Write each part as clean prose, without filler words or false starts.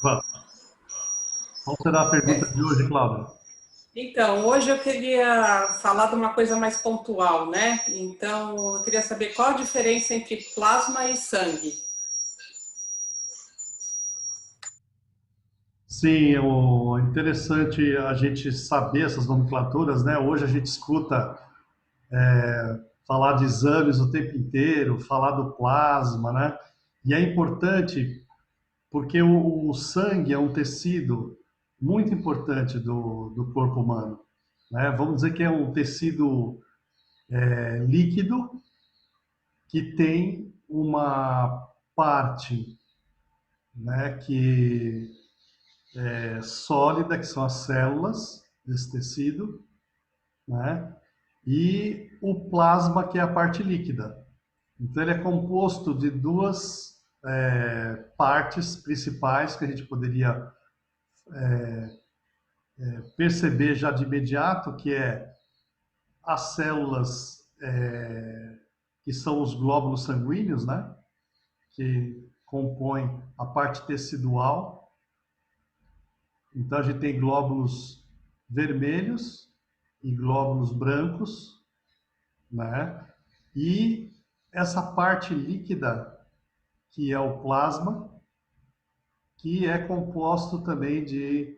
Vamos. Qual será a pergunta de hoje, Cláudia? Então, hoje eu queria falar de uma coisa mais pontual, né? Então, eu queria saber qual a diferença entre plasma e sangue. Sim, o interessante a gente saber essas nomenclaturas, né? Hoje a gente escuta falar de exames o tempo inteiro, falar do plasma, né? E é importante porque o sangue é um tecido muito importante do corpo humano, né? Vamos dizer que é um tecido líquido que tem uma parte, né, que sólida, que são as células desse tecido, né? E o plasma, que é a parte líquida. Então, ele é composto de duas partes principais que a gente poderia perceber já de imediato, que é as células que são os glóbulos sanguíneos, né? Que compõem a parte tecidual. Então, a gente tem glóbulos vermelhos e glóbulos brancos, né? E essa parte líquida, que é o plasma, que é composto também de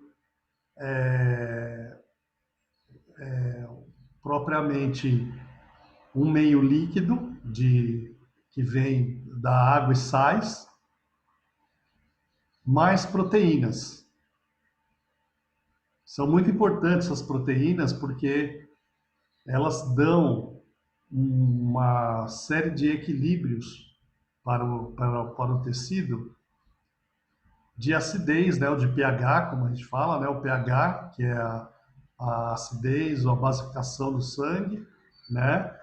propriamente um meio líquido que vem da água e sais, mais proteínas. São muito importantes essas proteínas porque elas dão uma série de equilíbrios para o tecido de acidez, né, ou de pH, como a gente fala, né, o pH, que é a acidez ou a basificação do sangue, né,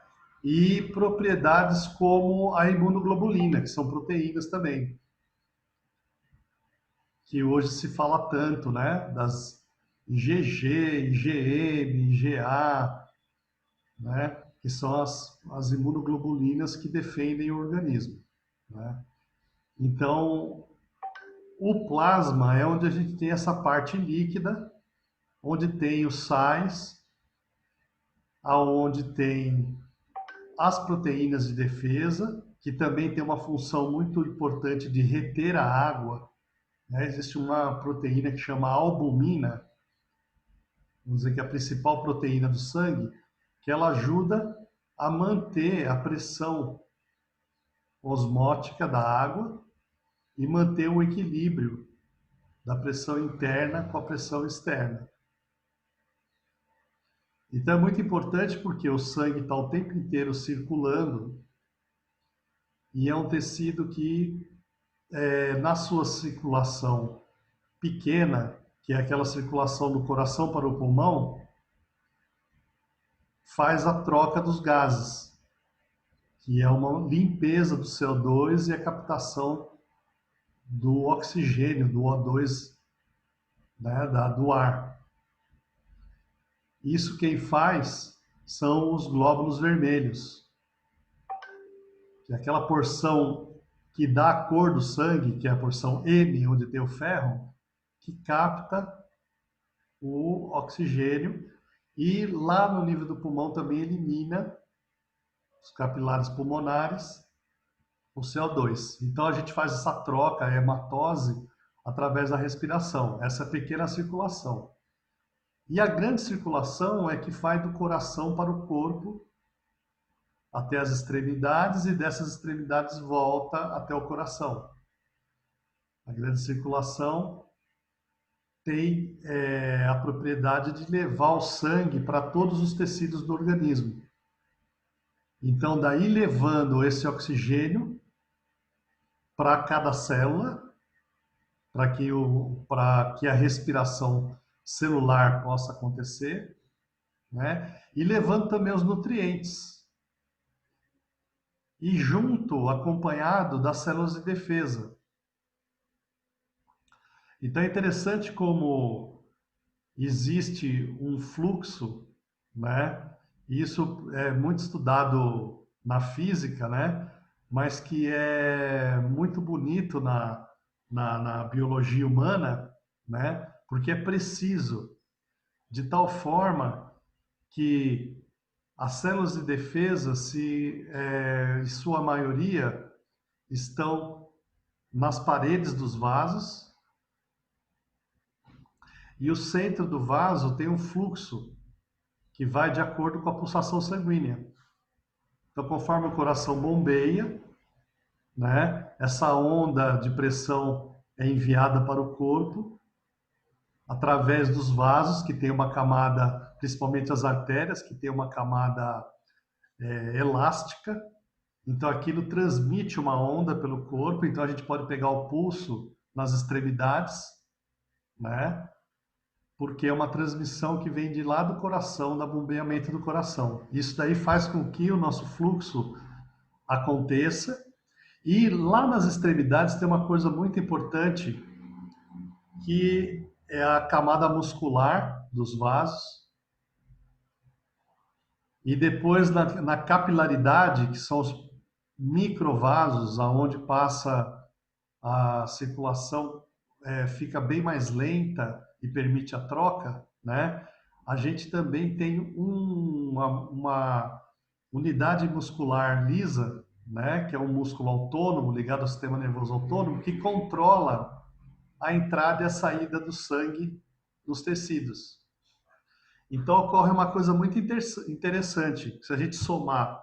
e propriedades como a imunoglobulina, que são proteínas também, que hoje se fala tanto, né, das IgG, IgM, IgA, né, que são as imunoglobulinas que defendem o organismo, né. Então, o plasma é onde a gente tem essa parte líquida, onde tem os sais, aonde tem as proteínas de defesa, que também tem uma função muito importante de reter a água, né? Existe uma proteína que chama albumina, vamos dizer que é a principal proteína do sangue, que ela ajuda a manter a pressão osmótica da água e manter o equilíbrio da pressão interna com a pressão externa. Então é muito importante porque o sangue está o tempo inteiro circulando e é um tecido que, na sua circulação pequena, que é aquela circulação do coração para o pulmão, faz a troca dos gases, que é uma limpeza do CO2 e a captação do oxigênio, do O2, né, do ar. Isso quem faz são os glóbulos vermelhos, que é aquela porção que dá a cor do sangue, que é a porção M, onde tem o ferro, que capta o oxigênio e lá no nível do pulmão também elimina os capilares pulmonares, o CO2. Então a gente faz essa troca, a hematose, através da respiração, essa pequena circulação. E a grande circulação é que vai do coração para o corpo, até as extremidades, e dessas extremidades volta até o coração. A grande circulação tem a propriedade de levar o sangue para todos os tecidos do organismo. Então, daí levando esse oxigênio para cada célula, para que a respiração celular possa acontecer, né? E levando também os nutrientes. E junto, acompanhado das células de defesa. Então é interessante como existe um fluxo, né? E isso é muito estudado na física, né? Mas que é muito bonito na biologia humana, né? Porque é preciso, de tal forma que as células de defesa, em sua maioria, estão nas paredes dos vasos, e o centro do vaso tem um fluxo que vai de acordo com a pulsação sanguínea. Então, conforme o coração bombeia, né, essa onda de pressão é enviada para o corpo através dos vasos, que tem uma camada, principalmente as artérias, que tem uma camada elástica. Então, aquilo transmite uma onda pelo corpo. Então, a gente pode pegar o pulso nas extremidades, né? Porque é uma transmissão que vem de lá do coração, do bombeamento do coração. Isso daí faz com que o nosso fluxo aconteça. E lá nas extremidades tem uma coisa muito importante, que é a camada muscular dos vasos. E depois na capilaridade, que são os microvasos, aonde passa a circulação, fica bem mais lenta e permite a troca, né? A gente também tem uma unidade muscular lisa, né? Que é um músculo autônomo ligado ao sistema nervoso autônomo que controla a entrada e a saída do sangue nos tecidos. Então ocorre uma coisa muito interessante. Se a gente somar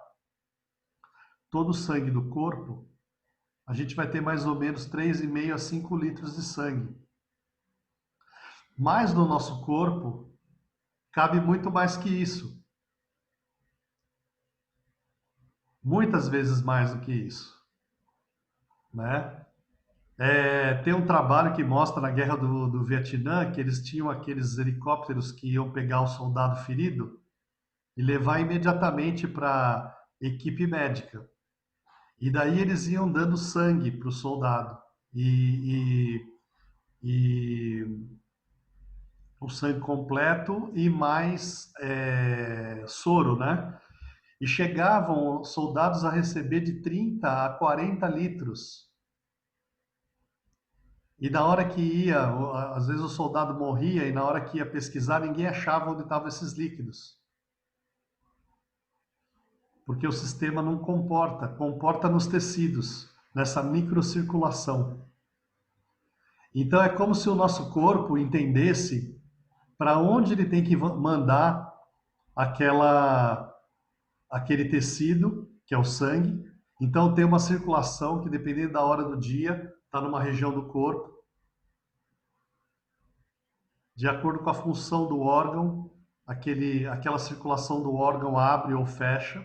todo o sangue do corpo, a gente vai ter mais ou menos 3,5 a 5 litros de sangue. Mas no nosso corpo cabe muito mais que isso. Muitas vezes mais do que isso, né? Tem um trabalho que mostra na guerra do Vietnã que eles tinham aqueles helicópteros que iam pegar o soldado ferido e levar imediatamente para a equipe médica. E daí eles iam dando sangue para o soldado. E o sangue completo e mais soro, né? E chegavam soldados a receber de 30 a 40 litros. E na hora que ia, às vezes o soldado morria e na hora que ia pesquisar, ninguém achava onde estavam esses líquidos. Porque o sistema não comporta nos tecidos, nessa microcirculação. Então é como se o nosso corpo entendesse para onde ele tem que mandar aquele tecido, que é o sangue. Então tem uma circulação que, dependendo da hora do dia, está numa região do corpo. De acordo com a função do órgão, aquela circulação do órgão abre ou fecha.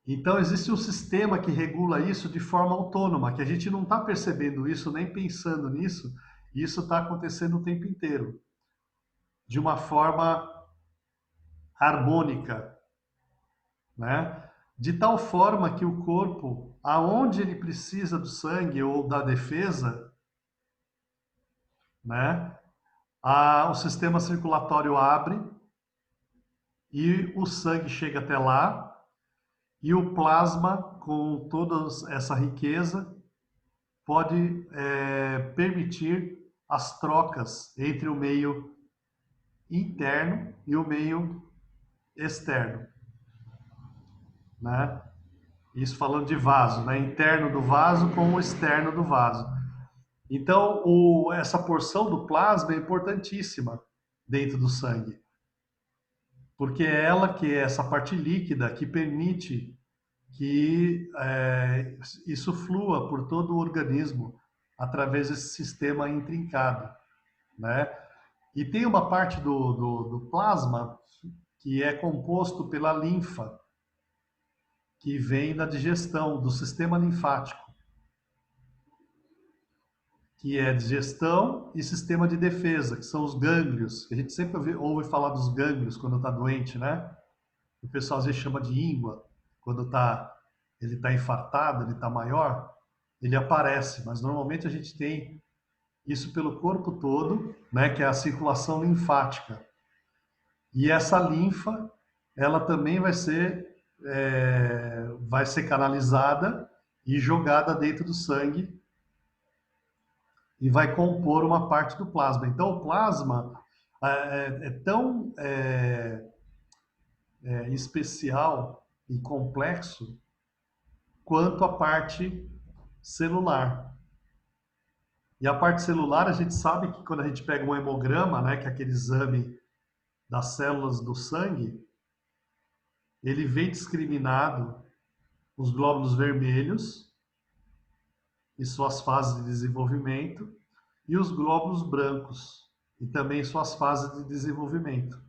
Então existe um sistema que regula isso de forma autônoma, que a gente não está percebendo isso, nem pensando nisso, e isso está acontecendo o tempo inteiro, de uma forma harmônica, né? De tal forma que o corpo, aonde ele precisa do sangue ou da defesa, né? O sistema circulatório abre e o sangue chega até lá, e o plasma, com toda essa riqueza, pode permitir as trocas entre o meio interno e o meio externo, né? Isso falando de vaso, né? Interno do vaso com o externo do vaso. Então, essa porção do plasma é importantíssima dentro do sangue, porque é ela que é essa parte líquida que permite que isso flua por todo o organismo através desse sistema intrincado, né? E tem uma parte do plasma que é composto pela linfa, que vem da digestão, do sistema linfático, que é digestão e sistema de defesa, que são os gânglios, que a gente sempre ouve falar dos gânglios quando está doente, né? O pessoal às vezes chama de íngua, quando ele está infartado, ele está maior, ele aparece, mas normalmente a gente tem isso pelo corpo todo, né, que é a circulação linfática. E essa linfa, ela também vai ser canalizada e jogada dentro do sangue e vai compor uma parte do plasma. Então, o plasma é tão especial e complexo quanto a parte celular. E a parte celular, a gente sabe que quando a gente pega um hemograma, né, que é aquele exame das células do sangue, ele vem discriminado os glóbulos vermelhos e suas fases de desenvolvimento e os glóbulos brancos e também suas fases de desenvolvimento.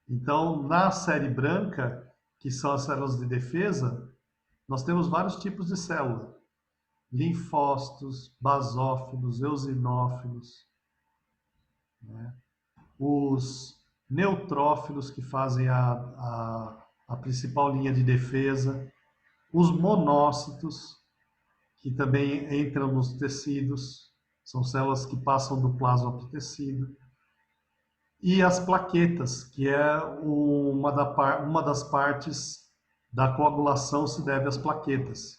Então, na série branca, que são as células de defesa, nós temos vários tipos de célula: linfócitos, basófilos, eosinófilos, os neutrófilos, que fazem a principal linha de defesa, os monócitos, que também entram nos tecidos, são células que passam do plasma para o tecido, e as plaquetas, que é uma das partes da coagulação se deve às plaquetas.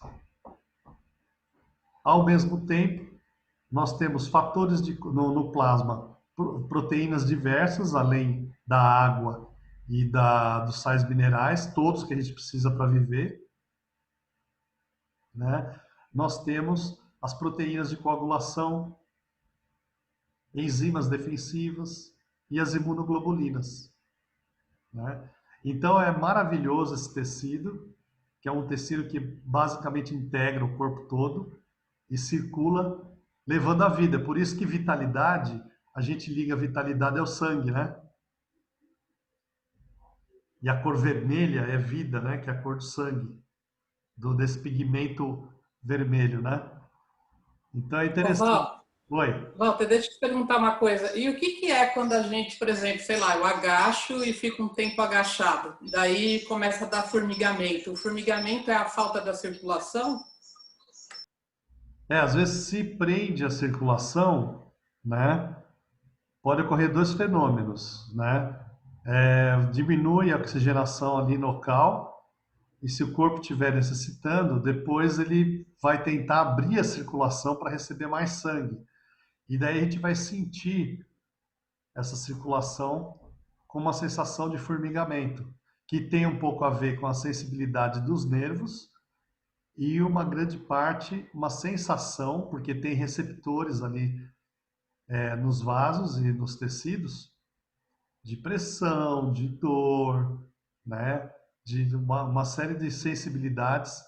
Ao mesmo tempo, nós temos fatores no plasma, proteínas diversas, além da água e dos sais minerais, todos que a gente precisa para viver, né? Nós temos as proteínas de coagulação, enzimas defensivas e as imunoglobulinas, né? Então é maravilhoso esse tecido, que é um tecido que basicamente integra o corpo todo e circula levando a vida. Por isso que vitalidade, a gente liga a vitalidade ao sangue, né? E a cor vermelha é vida, né? Que é a cor do sangue, desse pigmento vermelho, né? Então é Ô, interessante. Oi. Walter, deixa eu te perguntar uma coisa. E o que que é quando a gente, por exemplo, sei lá, eu agacho e fico um tempo agachado? Daí começa a dar formigamento. O formigamento é a falta da circulação? Às vezes se prende a circulação, né? Pode ocorrer dois fenômenos, né? Diminui a oxigenação ali local e se o corpo estiver necessitando, depois ele vai tentar abrir a circulação para receber mais sangue. E daí a gente vai sentir essa circulação com uma sensação de formigamento, que tem um pouco a ver com a sensibilidade dos nervos e uma grande parte, uma sensação, porque tem receptores ali nos vasos e nos tecidos, de pressão, de dor, né? De uma série de sensibilidades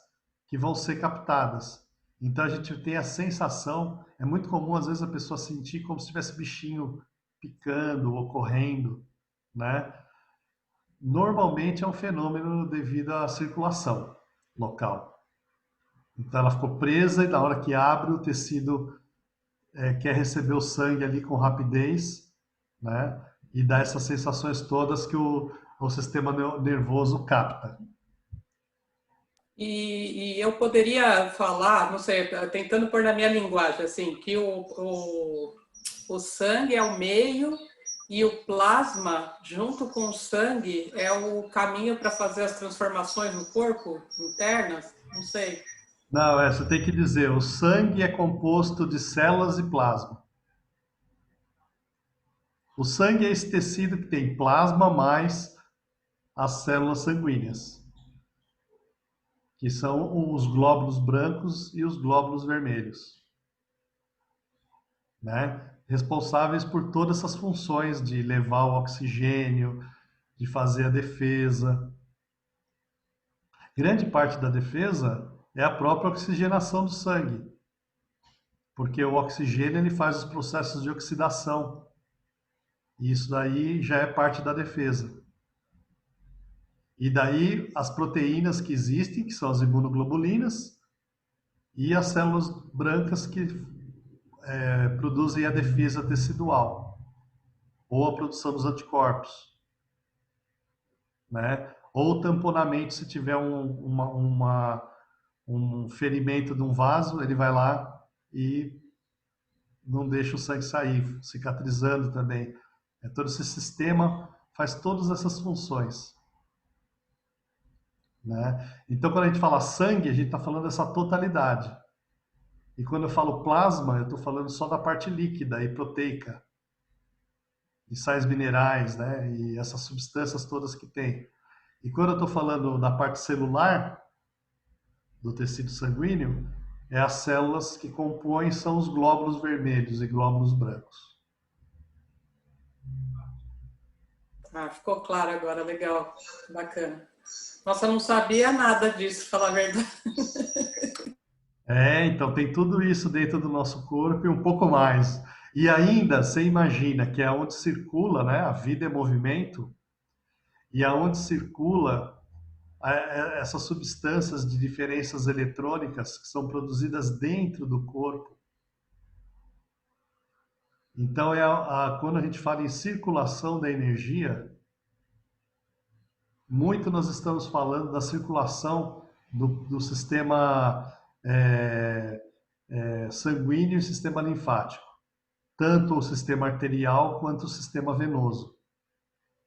que vão ser captadas. Então a gente tem a sensação, é muito comum às vezes a pessoa sentir como se tivesse bichinho picando ou correndo, né? Normalmente é um fenômeno devido à circulação local. Então ela ficou presa e na hora que abre o tecido quer receber o sangue ali com rapidez, né? E dá essas sensações todas que o sistema nervoso capta. E eu poderia falar, não sei, tentando pôr na minha linguagem, assim, que o sangue é o meio e o plasma, junto com o sangue, é o caminho para fazer as transformações no corpo internas? Não sei. Não, você tem que dizer, o sangue é composto de células e plasma. O sangue é esse tecido que tem plasma mais as células sanguíneas, que são os glóbulos brancos e os glóbulos vermelhos, né? Responsáveis por todas essas funções de levar o oxigênio, de fazer a defesa. Grande parte da defesa é a própria oxigenação do sangue, porque o oxigênio ele faz os processos de oxidação. E isso daí já é parte da defesa. E daí as proteínas que existem, que são as imunoglobulinas, e as células brancas que produzem a defesa tecidual, ou a produção dos anticorpos, né? Ou tamponamento, se tiver um ferimento de um vaso, ele vai lá e não deixa o sangue sair, cicatrizando também. Todo esse sistema faz todas essas funções, né? Então, quando a gente fala sangue, a gente está falando dessa totalidade. E quando eu falo plasma, eu estou falando só da parte líquida e proteica, de sais minerais, né? E essas substâncias todas que tem. E quando eu estou falando da parte celular do tecido sanguíneo, é as células que compõem são os glóbulos vermelhos e glóbulos brancos. Ah, ficou claro agora, legal, bacana. Nossa, eu não sabia nada disso, falar a verdade. Então tem tudo isso dentro do nosso corpo e um pouco mais. E ainda, você imagina que é onde circula, né? A vida é movimento, e aonde circula essas substâncias de diferenças eletrônicas que são produzidas dentro do corpo. Então, quando a gente fala em circulação da energia, muito nós estamos falando da circulação do sistema é, sanguíneo e sistema linfático, tanto o sistema arterial quanto o sistema venoso.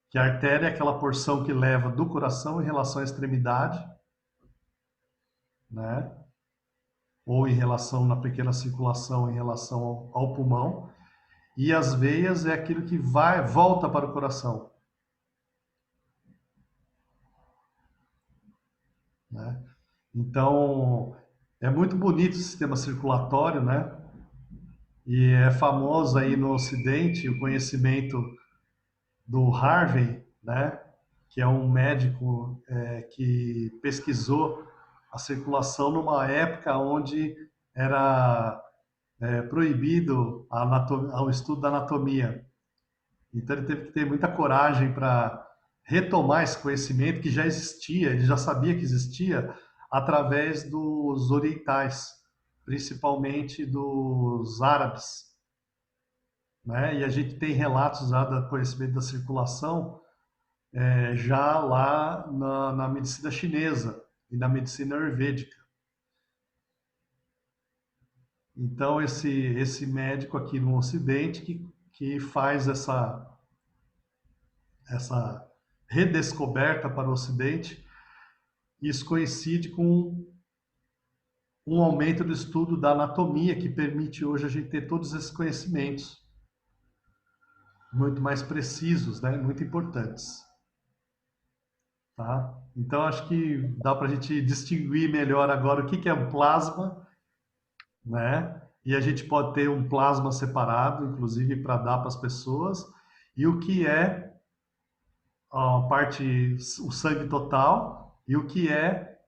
Que a artéria é aquela porção que leva do coração em relação à extremidade, né? Ou em relação na pequena circulação em relação ao pulmão, e as veias é aquilo que volta para o coração, né? Então, é muito bonito o sistema circulatório, né? E é famoso aí no Ocidente o conhecimento do Harvey, né? Que é um médico que pesquisou a circulação numa época onde era proibido o estudo da anatomia. Então ele teve que ter muita coragem para retomar esse conhecimento que já existia, ele já sabia que existia através dos orientais, principalmente dos árabes, né? E a gente tem relatos já do conhecimento da circulação já lá na medicina chinesa e na medicina ayurvédica. Então esse médico aqui no Ocidente que faz essa redescoberta para o Ocidente. Isso coincide com um aumento do estudo da anatomia que permite hoje a gente ter todos esses conhecimentos muito mais precisos, né? Muito importantes, tá? Então acho que dá para a gente distinguir melhor agora o que que é um plasma, né? E a gente pode ter um plasma separado, inclusive para dar para as pessoas, e o que é a parte, o sangue total, e o que é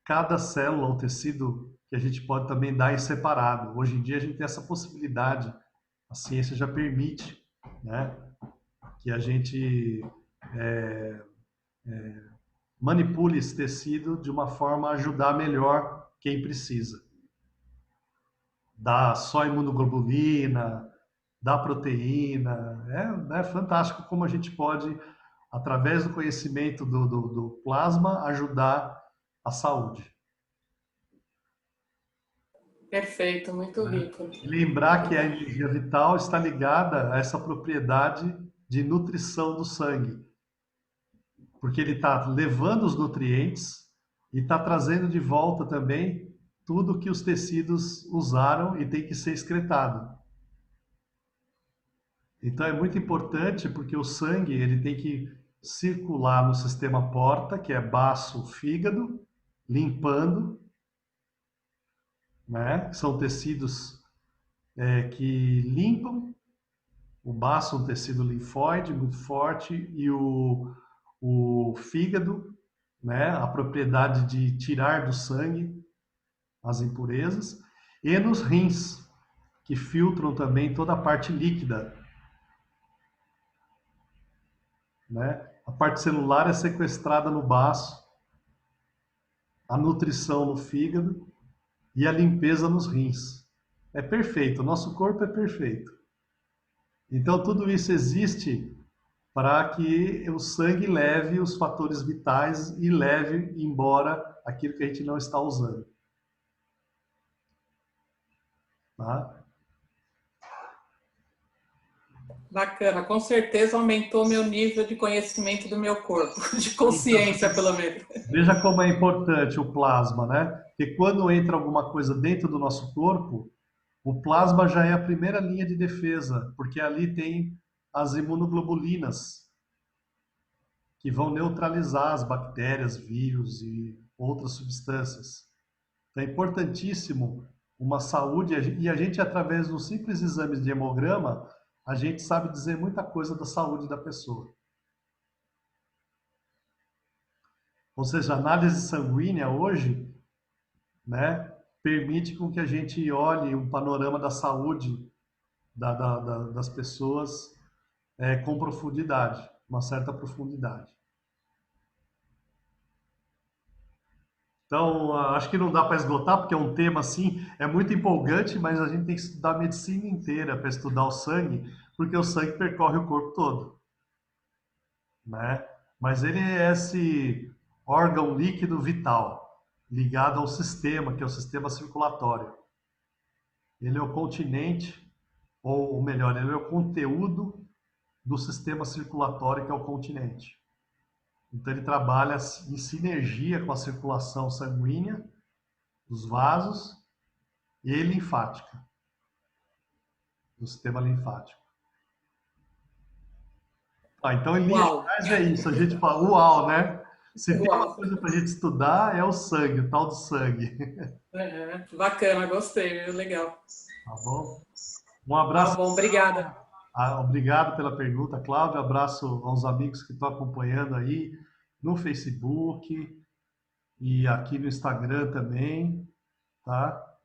cada célula ou tecido que a gente pode também dar em separado. Hoje em dia a gente tem essa possibilidade, a ciência já permite, né, que a gente manipule esse tecido de uma forma a ajudar melhor quem precisa. Dá só imunoglobulina, dá proteína, é fantástico como a gente pode, através do conhecimento do plasma, ajudar a saúde. Perfeito, muito rico. Lembrar que a energia vital está ligada a essa propriedade de nutrição do sangue, porque ele está levando os nutrientes e está trazendo de volta também tudo que os tecidos usaram e tem que ser excretado. Então é muito importante porque o sangue ele tem que circular no sistema porta, que é baço, fígado, limpando, né? São tecidos que limpam. O baço é um tecido linfóide muito forte e o fígado, né, a propriedade de tirar do sangue as impurezas, e nos rins, que filtram também toda a parte líquida, né? A parte celular é sequestrada no baço, a nutrição no fígado e a limpeza nos rins. É perfeito, o nosso corpo é perfeito. Então tudo isso existe para que o sangue leve os fatores vitais e leve embora aquilo que a gente não está usando. Tá? Bacana, com certeza aumentou meu nível de conhecimento do meu corpo, de consciência, pelo menos. Veja como é importante o plasma, né? Porque quando entra alguma coisa dentro do nosso corpo, o plasma já é a primeira linha de defesa, porque ali tem as imunoglobulinas, que vão neutralizar as bactérias, vírus e outras substâncias. Então é importantíssimo uma saúde, e a gente, através dos simples exames de hemograma, a gente sabe dizer muita coisa da saúde da pessoa. Ou seja, a análise sanguínea hoje, né, permite com que a gente olhe um panorama da saúde das pessoas com profundidade, uma certa profundidade. Então, acho que não dá para esgotar, porque é um tema assim, é muito empolgante, mas a gente tem que estudar a medicina inteira para estudar o sangue, porque o sangue percorre o corpo todo, né? Mas ele é esse órgão líquido vital, ligado ao sistema, que é o sistema circulatório. Ele é o continente, ou melhor, ele é o conteúdo do sistema circulatório, que é o continente. Então, ele trabalha em sinergia com a circulação sanguínea, dos vasos e linfática, do sistema linfático. Então, em linhas Uau! gerais, é isso. A gente fala, uau, né? Se tem uma Uau! coisa para a gente estudar, é o sangue, o tal do sangue. Uhum. Bacana, gostei, viu? Legal. Tá bom? Um Tá abraço. bom, obrigada. Obrigado pela pergunta, Cláudio. Abraço aos amigos que estão acompanhando aí no Facebook e aqui no Instagram também, tá?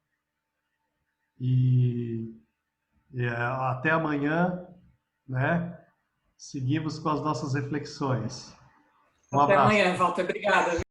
E, até amanhã, né? Seguimos com as nossas reflexões. Um Até abraço. amanhã, Walter. Obrigada.